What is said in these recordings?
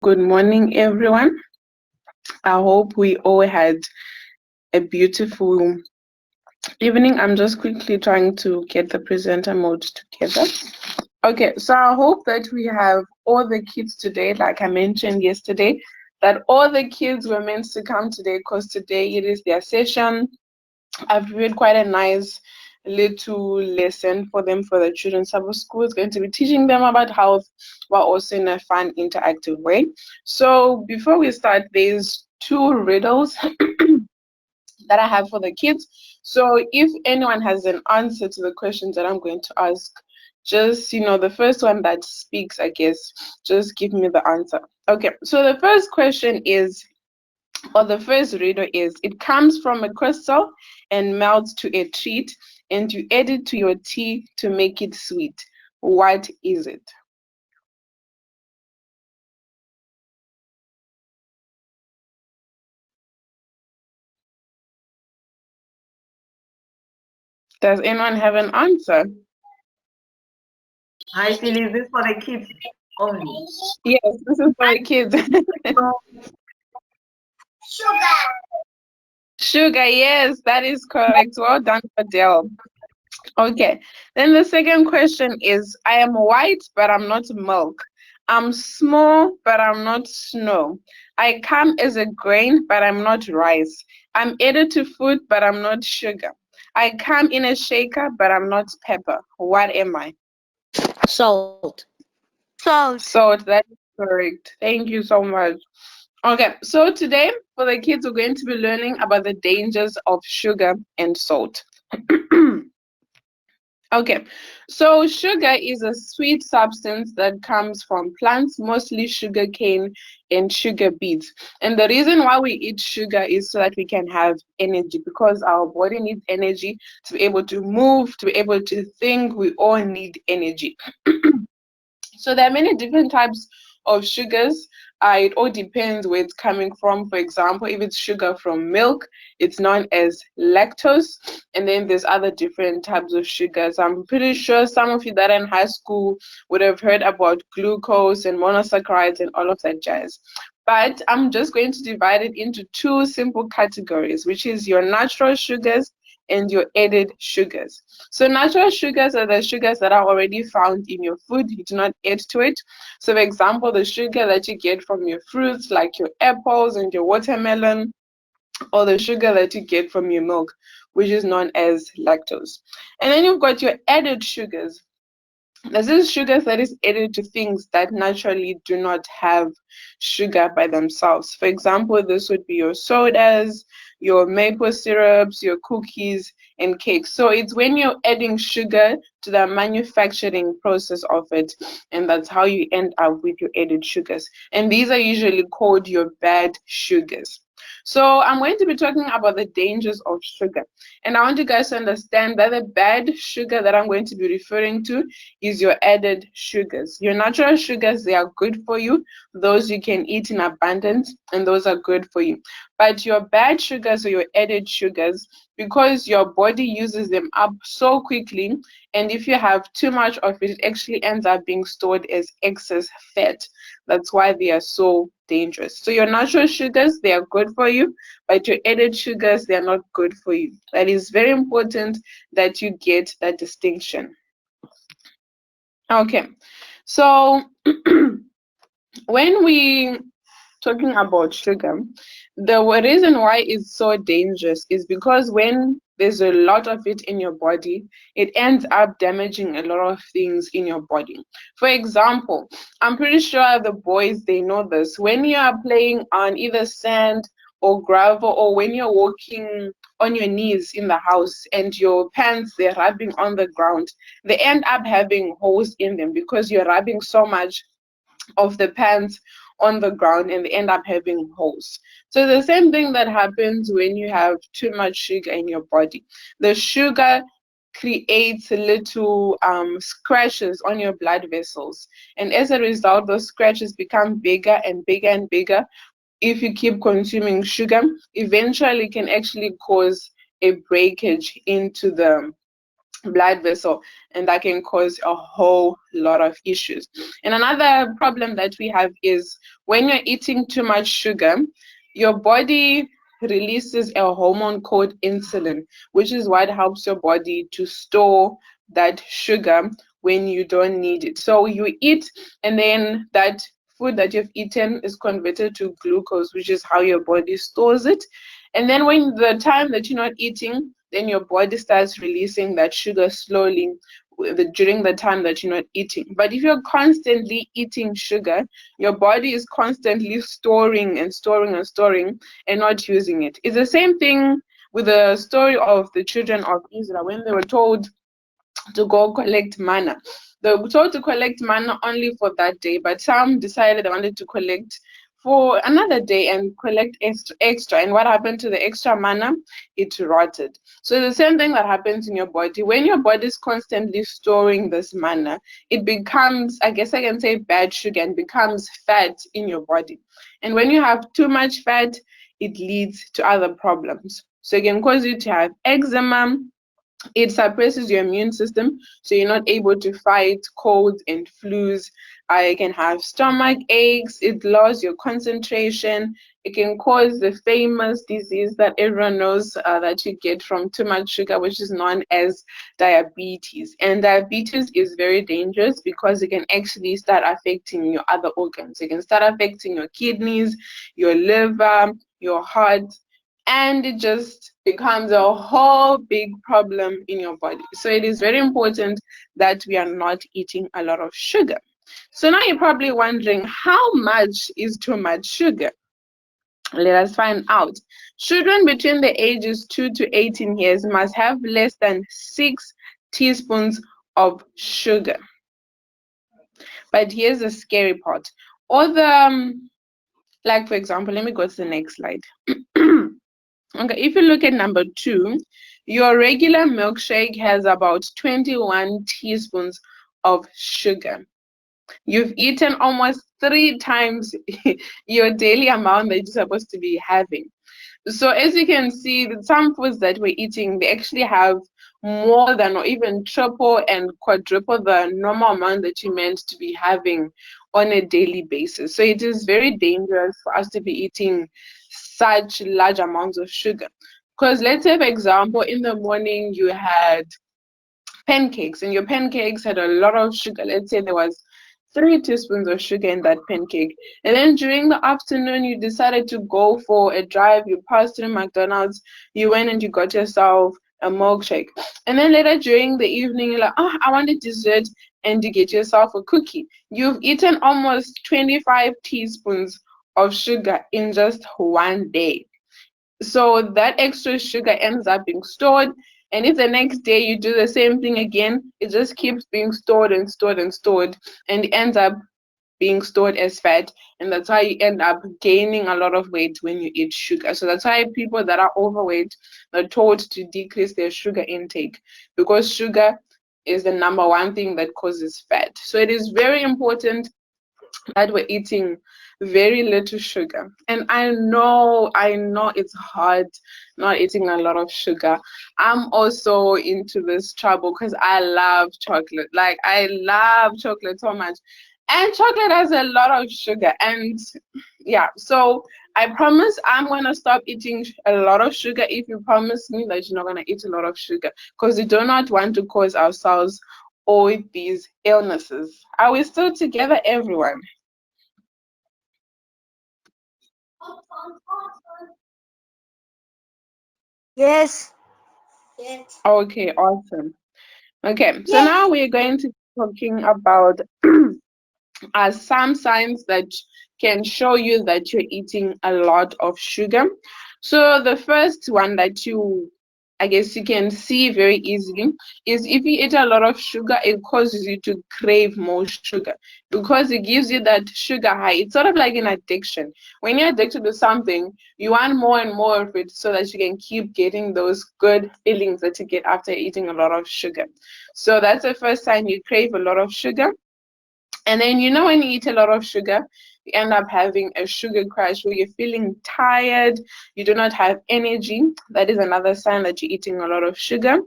Good morning, everyone. I hope we all had a beautiful evening. I'm just quickly trying to get the presenter mode together. Okay, so I hope that we have all the kids today, like I mentioned yesterday, that all the kids were meant to come today because today it is their session. I've prepared quite a nice little lesson for them for the children's Sabbath School. It's going to be teaching them about health while also in a fun, interactive way. So before we start, there's two riddles that I have for the kids. So if anyone has an answer to the questions that I'm going to ask, just, the first one that speaks, I guess, just give me the answer. Okay, so the first question is, or the first riddle is, it comes from a crystal and melts to a treat, and you add it to your tea to make it sweet. What is it? Does anyone have an answer? I feel is this for the kids only? Yes, this is for the kids. Sugar. Sugar, yes, that is correct. Well done, Adele. Okay, then the second question is, I am white, but I'm not milk. I'm small, but I'm not snow. I come as a grain, but I'm not rice. I'm added to food, but I'm not sugar. I come in a shaker, but I'm not pepper. What am I? Salt. Salt, that is correct. Thank you so much. Okay, so today for the kids, we're going to be learning about the dangers of sugar and salt. Okay, so sugar is a sweet substance that comes from plants, mostly sugarcane and sugar beets. And the reason why we eat sugar is so that we can have energy, because our body needs energy to be able to move, to be able to think. We all need energy. So there are many different types of sugars. It all depends where it's coming from. For example, if it's sugar from milk, it's known as lactose. And then there's other different types of sugars. I'm pretty sure some of you that are in high school would have heard about glucose and monosaccharides and all of that jazz. But I'm just going to divide it into two simple categories, which is your natural sugars and your added sugars. So natural sugars are the sugars that are already found in your food. You do not add to it. So for example, the sugar that you get from your fruits, like your apples and your watermelon, or the sugar that you get from your milk, which is known as lactose. And then you've got your added sugars. This is sugars that is added to things that naturally do not have sugar by themselves. For example, this would be your sodas, your maple syrups, your cookies, and cakes. So it's when you're adding sugar to the manufacturing process of it, and that's how you end up with your added sugars. And these are usually called your bad sugars. So I'm going to be talking about the dangers of sugar. And I want you guys to understand that the bad sugar that I'm going to be referring to is your added sugars. Your natural sugars, they are good for you. Those you can eat in abundance, and those are good for you. But your bad sugars or your added sugars, because your body uses them up so quickly, and if you have too much of it, it actually ends up being stored as excess fat. That's why they are so dangerous. So your natural sugars, they are good for you, but your added sugars, they are not good for you. That is very important that you get that distinction. Okay, so when we talking about sugar, the reason why it's so dangerous is because when there's a lot of it in your body, it ends up damaging a lot of things in your body. For example, I'm pretty sure the boys, they know this. When you are playing on either sand or gravel, or when you're walking on your knees in the house and your pants, they're rubbing on the ground, they end up having holes in them because you're rubbing so much of the pants on the ground, and they end up having holes. So the same thing that happens when you have too much sugar in your body. The sugar creates little scratches on your blood vessels, and as a result, those scratches become bigger and bigger and bigger. If you keep consuming sugar, eventually can actually cause a breakage into the blood vessel, and that can cause a whole lot of issues. And another problem that we have is when you're eating too much sugar, your body releases a hormone called insulin, which is what helps your body to store that sugar when you don't need it. So you eat, and then that food that you've eaten is converted to glucose, which is how your body stores it. And then when the time that you're not eating, then your body starts releasing that sugar slowly during the time that you're not eating. But if you're constantly eating sugar, your body is constantly storing and storing and storing and not using it. It's the same thing with the story of the children of Israel when they were told to go collect manna. They were told to collect manna only for that day, but some decided they wanted to collect for another day and collect extra. And what happened to the extra manna? It rotted. So the same thing that happens in your body. When your body is constantly storing this manna, it becomes, I guess I can say, bad sugar and becomes fat in your body. And when you have too much fat, it leads to other problems. So it can cause you to have eczema. It suppresses your immune system, so you're not able to fight colds and flus. I can have stomach aches. It lowers your concentration. It can cause the famous disease that everyone knows that you get from too much sugar, which is known as diabetes. And diabetes is very dangerous because it can actually start affecting your other organs. It can start affecting your kidneys, your liver, your heart, and it just becomes a whole big problem in your body. So it is very important that we are not eating a lot of sugar. So now you're probably wondering, how much is too much sugar? Let us find out. Children between the ages 2 to 18 years must have less than 6 teaspoons of sugar. But here's the scary part. All the, like for example, let me go to the next slide. Okay, if you look at number 2, your regular milkshake has about 21 teaspoons of sugar. You've eaten almost 3 times your daily amount that you're supposed to be having. So as you can see, some foods that we're eating, they actually have more than or even triple and quadruple the normal amount that you meant to be having on a daily basis. So it is very dangerous for us to be eating such large amounts of sugar. Because let's say, for example, in the morning you had pancakes and your pancakes had a lot of sugar. Let's say there was 3 teaspoons of sugar in that pancake. And then during the afternoon, you decided to go for a drive. You passed through McDonald's. You went and you got yourself a milkshake. And then later during the evening, you're like, oh, I want a dessert. And you get yourself a cookie. You've eaten almost 25 teaspoons of sugar in just one day. So that extra sugar ends up being stored. And if the next day you do the same thing again, it just keeps being stored and stored and stored, and it ends up being stored as fat. And that's why you end up gaining a lot of weight when you eat sugar. So that's why people that are overweight are told to decrease their sugar intake, because sugar is the number one thing that causes fat. So it is very important that we're eating very little sugar. And I know it's hard not eating a lot of sugar. I'm also into this trouble because I love chocolate. Like, I love chocolate so much. And chocolate has a lot of sugar. And yeah, so I promise I'm going to stop eating a lot of sugar if you promise me that you're not going to eat a lot of sugar, because we do not want to cause ourselves all these illnesses. Are we still together, everyone? Yes. Okay, awesome. Okay, so now we're going to be talking about some signs that can show you that you're eating a lot of sugar. So the first one that I guess you can see very easily is if you eat a lot of sugar, it causes you to crave more sugar because it gives you that sugar high. It's sort of like an addiction. When you're addicted to something, you want more and more of it so that you can keep getting those good feelings that you get after eating a lot of sugar. So that's the first sign you crave a lot of sugar. And then, when you eat a lot of sugar, you end up having a sugar crash where you're feeling tired, you do not have energy. That is another sign that you're eating a lot of sugar.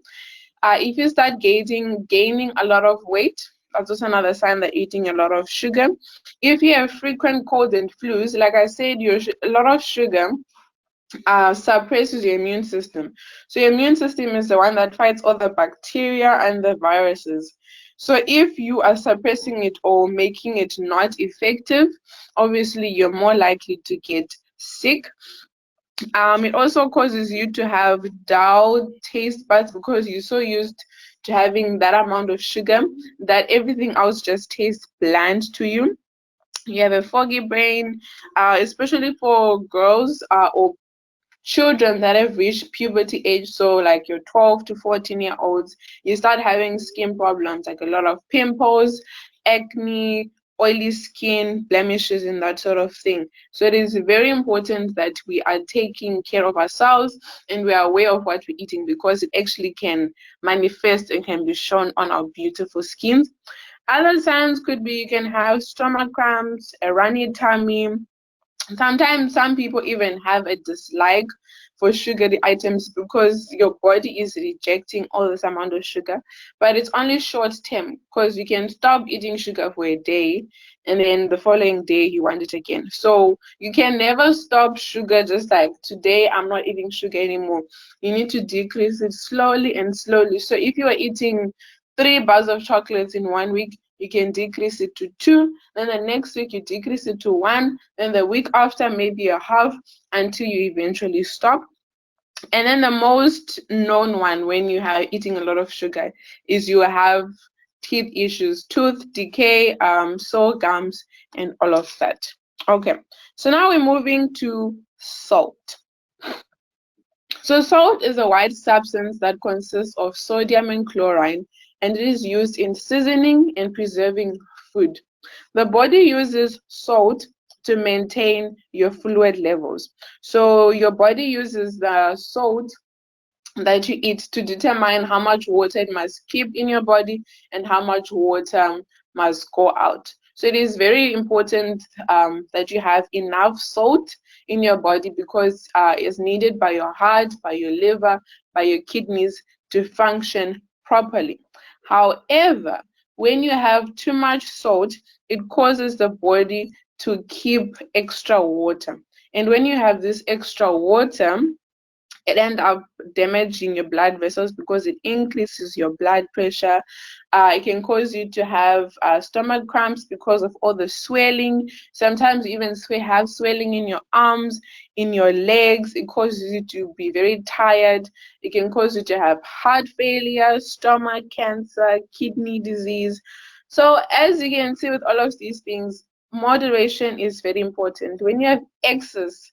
If you start gaining a lot of weight, that's also another sign that you're eating a lot of sugar. If you have frequent colds and flus, like I said, a lot of sugar suppresses your immune system. So your immune system is the one that fights all the bacteria and the viruses. So if you are suppressing it or making it not effective, obviously you're more likely to get sick. It also causes you to have dull taste buds because you're so used to having that amount of sugar that everything else just tastes bland to you. You have a foggy brain, especially for girls or children that have reached puberty age, so like your 12 to 14-year-olds, you start having skin problems like a lot of pimples, acne, oily skin, blemishes, and that sort of thing. So it is very important that we are taking care of ourselves and we are aware of what we're eating because it actually can manifest and can be shown on our beautiful skins. Other signs could be you can have stomach cramps, a runny tummy. Sometimes some people even have a dislike for sugary items because your body is rejecting all this amount of sugar, but it's only short term because you can stop eating sugar for a day and then the following day you want it again. So you can never stop sugar just like today I'm not eating sugar anymore. You need to decrease it slowly and slowly. So if you are eating 3 bars of chocolates in 1 week, you can decrease it to 2, then the next week you decrease it to 1, then the week after maybe a half until you eventually stop. And then the most known one when you are eating a lot of sugar is you have teeth issues, tooth decay, sore gums, and all of that. Okay, so now we're moving to salt. So salt is a white substance that consists of sodium and chlorine, and it is used in seasoning and preserving food. The body uses salt to maintain your fluid levels. So your body uses the salt that you eat to determine how much water it must keep in your body and how much water must go out. So it is very important that you have enough salt in your body because it's needed by your heart, by your liver, by your kidneys to function properly. However, when you have too much salt, it causes the body to keep extra water. And when you have this extra water, it ends up damaging your blood vessels because it increases your blood pressure. It can cause you to have stomach cramps because of all the swelling. Sometimes you even have swelling in your arms, in your legs. It causes you to be very tired. It can cause you to have heart failure, stomach cancer, kidney disease. So as you can see with all of these things, moderation is very important. When you have excess,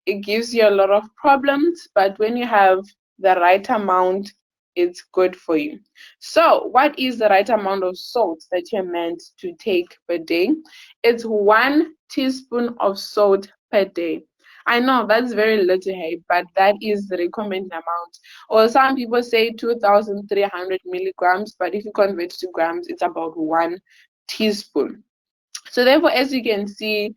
it gives you a lot of problems, but when you have the right amount, it's good for you. So, what is the right amount of salt that you're meant to take per day? It's 1 teaspoon of salt per day. I know that's very little, hey, but that is the recommended amount. Or some people say 2,300 milligrams, but if you convert to grams, it's about 1 teaspoon. So, therefore, as you can see,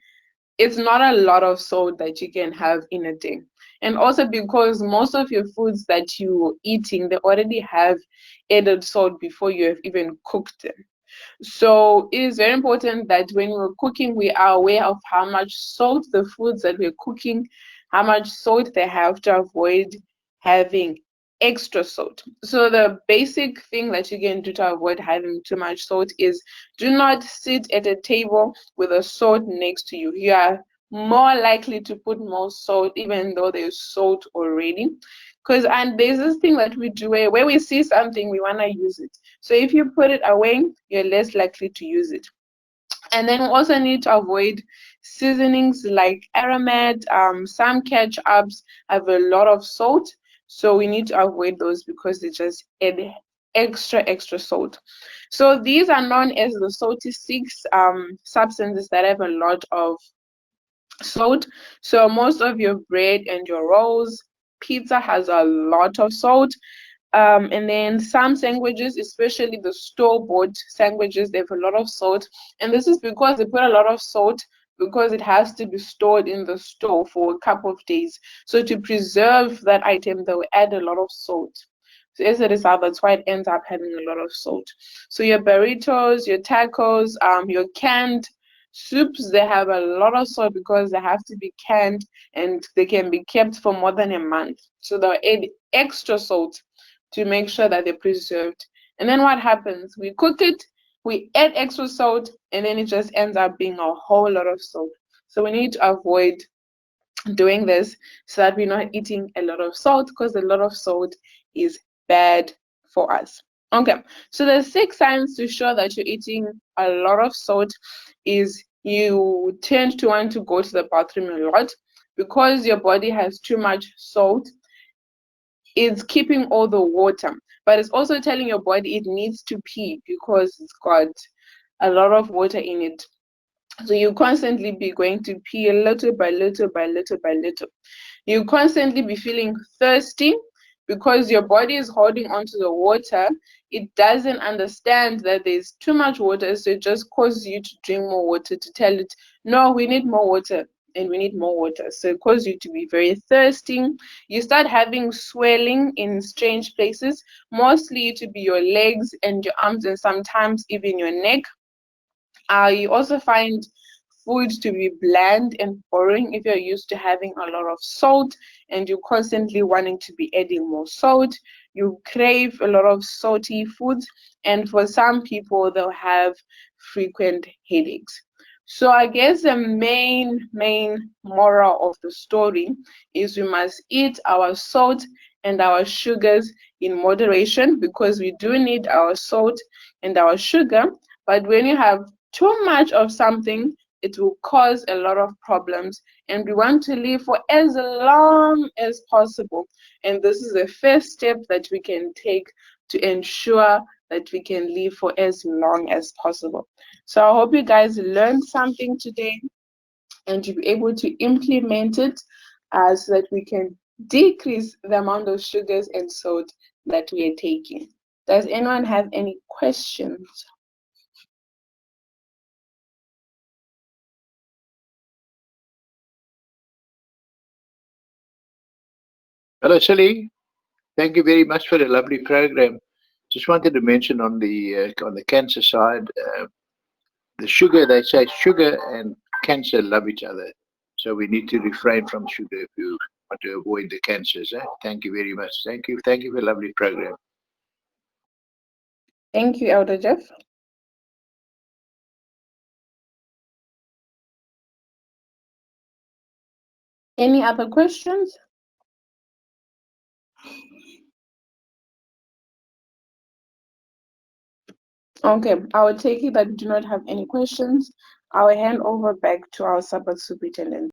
it's not a lot of salt that you can have in a day. And also because most of your foods that you're eating, they already have added salt before you have even cooked them. So it is very important that when we're cooking, we are aware of how much salt the foods that we're cooking, how much salt they have to avoid having extra salt. So the basic thing that you can do to avoid having too much salt is do not sit at a table with a salt next to you. You are more likely to put more salt even though there's salt already. And there's this thing that we do where we see something, we want to use it. So if you put it away, you're less likely to use it. And then we also need to avoid seasonings like aromat. Some ketchups have a lot of salt, so we need to avoid those because they just add extra salt. So these are known as the salty six substances that have a lot of salt. So most of your bread and your rolls, pizza has a lot of salt. And then some sandwiches, especially the store-bought sandwiches, they have a lot of salt. And this is because they put a lot of salt because it has to be stored in the store for a couple of days. So to preserve that item, they will add a lot of salt. So as a result, that's why it ends up having a lot of salt. So your burritos, your tacos, your canned soups, they have a lot of salt because they have to be canned and they can be kept for more than a month. So they'll add extra salt to make sure that they're preserved. And then what happens? We cook it, we add extra salt, and then it just ends up being a whole lot of salt. So we need to avoid doing this so that we're not eating a lot of salt, because a lot of salt is bad for us. Okay, so the 6 signs to show that you're eating a lot of salt is you tend to want to go to the bathroom a lot because your body has too much salt. It's keeping all the water, but it's also telling your body it needs to pee because it's got a lot of water in it. So you constantly be going to pee little by little by little by little. You constantly be feeling thirsty because your body is holding onto the water. It doesn't understand that there's too much water, so it just causes you to drink more water to tell it, no, we need more water and we need more water. So it causes you to be very thirsty. You start having swelling in strange places, mostly to be your legs and your arms and sometimes even your neck. You also find food to be bland and boring if you're used to having a lot of salt and you're constantly wanting to be adding more salt. You crave a lot of salty foods, and for some people, they'll have frequent headaches. So I guess the main moral of the story is we must eat our salt and our sugars in moderation, because we do need our salt and our sugar. But when you have too much of something, it will cause a lot of problems, and we want to live for as long as possible. And this is the first step that we can take to ensure that we can live for as long as possible. So I hope you guys learned something today and you'll be able to implement it so that we can decrease the amount of sugars and salt that we are taking. Does anyone have any questions? Hello, Sally. Thank you very much for the lovely program. Just wanted to mention on the cancer side, the sugar. They say sugar and cancer love each other, so we need to refrain from sugar if you want to avoid the cancers. Thank you very much. Thank you for the lovely program. Thank you, Elder Jeff. Any other questions? Okay, I will take it that we do not have any questions. I will hand over back to our Sabbath superintendent.